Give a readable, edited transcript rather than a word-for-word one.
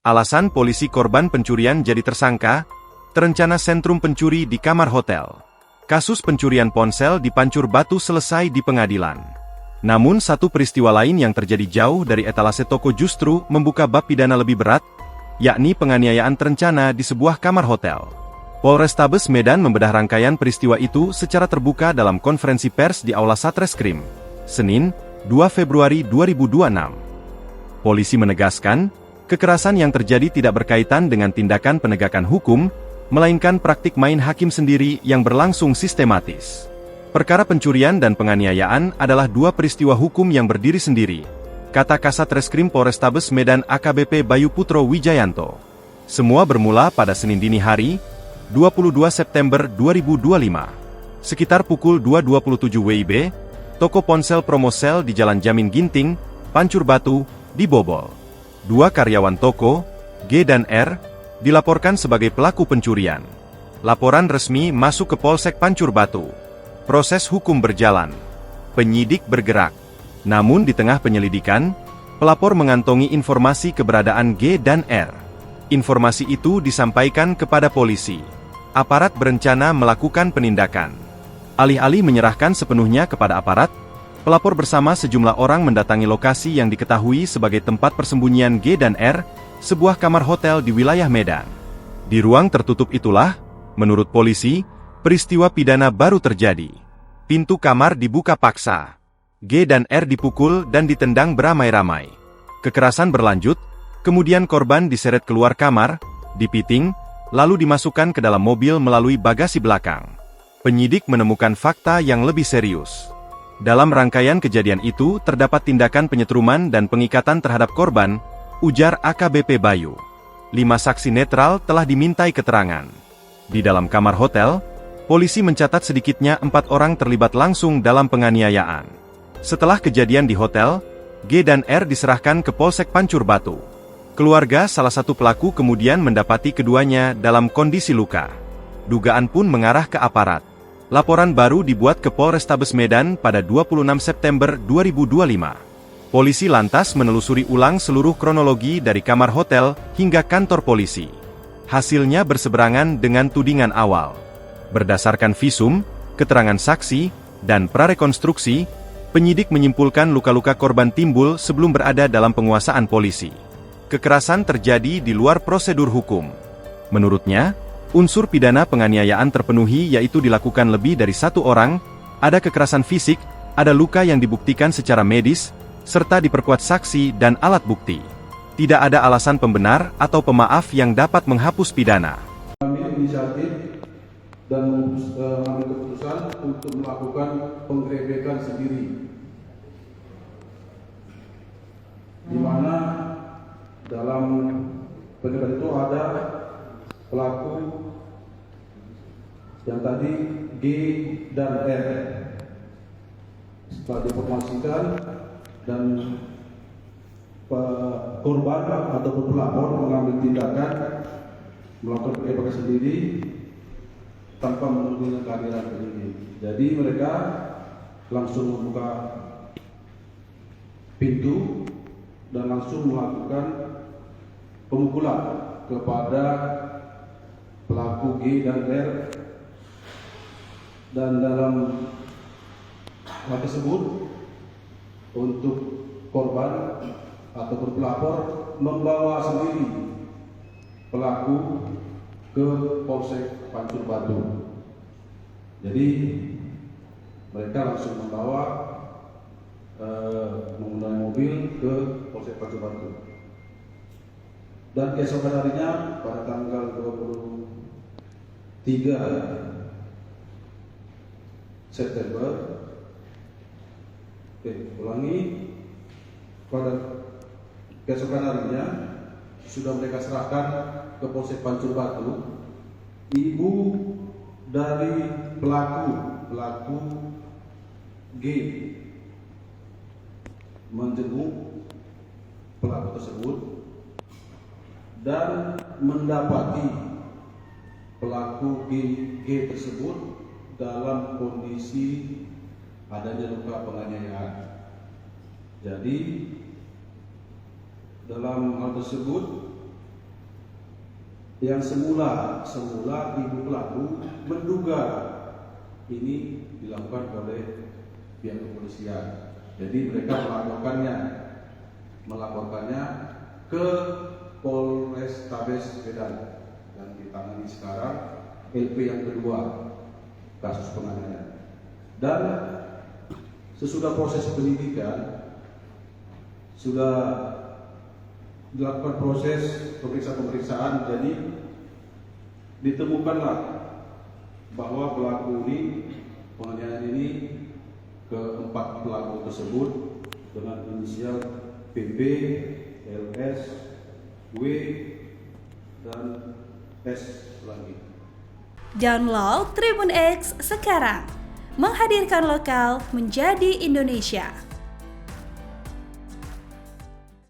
Alasan polisi korban pencurian jadi tersangka, terencana sentrum pencuri di kamar hotel. Kasus pencurian ponsel di Pancur Batu selesai di pengadilan. Namun satu peristiwa lain yang terjadi jauh dari etalase toko justru membuka bab pidana lebih berat, yakni penganiayaan terencana di sebuah kamar hotel. Polrestabes Medan membedah rangkaian peristiwa itu secara terbuka dalam konferensi pers di Aula Satreskrim, Senin, 2 Februari 2026. Polisi menegaskan, kekerasan yang terjadi tidak berkaitan dengan tindakan penegakan hukum, melainkan praktik main hakim sendiri yang berlangsung sistematis. Perkara pencurian dan penganiayaan adalah dua peristiwa hukum yang berdiri sendiri, kata Kasat Reskrim Polrestabes Medan AKBP Bayu Putro Wijayanto. Semua bermula pada Senin dini hari, 22 September 2025. Sekitar pukul 2.27 WIB, toko ponsel Promosel di Jalan Jamin Ginting, Pancur Batu, dibobol. Dua karyawan toko, G dan R, dilaporkan sebagai pelaku pencurian. Laporan resmi masuk ke Polsek Pancur Batu. Proses hukum berjalan. Penyidik bergerak. Namun di tengah penyelidikan, pelapor mengantongi informasi keberadaan G dan R. Informasi itu disampaikan kepada polisi. Aparat berencana melakukan penindakan. Alih-alih menyerahkan sepenuhnya kepada aparat, pelapor bersama sejumlah orang mendatangi lokasi yang diketahui sebagai tempat persembunyian G dan R, sebuah kamar hotel di wilayah Medan. Di ruang tertutup itulah, menurut polisi, peristiwa pidana baru terjadi. Pintu kamar dibuka paksa. G dan R dipukul dan ditendang beramai-ramai. Kekerasan berlanjut, kemudian korban diseret keluar kamar, dipiting, lalu dimasukkan ke dalam mobil melalui bagasi belakang. Penyidik menemukan fakta yang lebih serius. Dalam rangkaian kejadian itu terdapat tindakan penyetruman dan pengikatan terhadap korban, ujar AKBP Bayu. 5 saksi netral telah dimintai keterangan. Di dalam kamar hotel, polisi mencatat sedikitnya 4 orang terlibat langsung dalam penganiayaan. Setelah kejadian di hotel, G dan R diserahkan ke Polsek Pancur Batu. Keluarga salah satu pelaku kemudian mendapati keduanya dalam kondisi luka. Dugaan pun mengarah ke aparat. Laporan baru dibuat ke Polrestabes Medan pada 26 September 2025. Polisi lantas menelusuri ulang seluruh kronologi dari kamar hotel hingga kantor polisi. Hasilnya berseberangan dengan tudingan awal. Berdasarkan visum, keterangan saksi, dan prarekonstruksi, penyidik menyimpulkan luka-luka korban timbul sebelum berada dalam penguasaan polisi. Kekerasan terjadi di luar prosedur hukum. Menurutnya, unsur pidana penganiayaan terpenuhi yaitu dilakukan lebih dari satu orang, ada kekerasan fisik, ada luka yang dibuktikan secara medis, serta diperkuat saksi dan alat bukti. Tidak ada alasan pembenar atau pemaaf yang dapat menghapus pidana. Kami inisiatif dan mengambil keputusan untuk melakukan penggerebekan sendiri, di mana dalam penggerebekan itu ada pelaku yang tadi G dan R. Setelah diinformasikan dan korban atau pelapor mengambil tindakan melakukan penggerebekan sendiri tanpa menunggu kehadiran penyidik. Jadi mereka langsung membuka pintu dan langsung melakukan pemukulan kepada pelaku G dan R, dan dalam hal tersebut untuk korban atau pelapor membawa sendiri pelaku ke Polsek Pancur Batu. Jadi mereka langsung membawa menggunakan mobil ke Polsek Pancur Batu. Dan keesokan harinya pada tanggal 23 September, pada keesokan harinya sudah mereka serahkan ke Polsek Pancur Batu. Ibu dari pelaku G menjenguk pelaku tersebut dan mendapati pelaku G tersebut dalam kondisi adanya luka penganiayaan. Jadi dalam hal tersebut yang semula ibu pelaku menduga ini dilakukan oleh pihak kepolisian. Jadi mereka melaporkannya ke Polrestabes Medan dan ditangani sekarang LP yang kedua kasus penganiayaan. Dan sesudah proses penyidikan sudah dilakukan proses pemeriksaan, jadi ditemukanlah bahwa pelaku ini penganiayaan ini keempat pelaku tersebut dengan inisial PP, LS, W, dan S lagi. Download Tribun X sekarang, menghadirkan lokal menjadi Indonesia.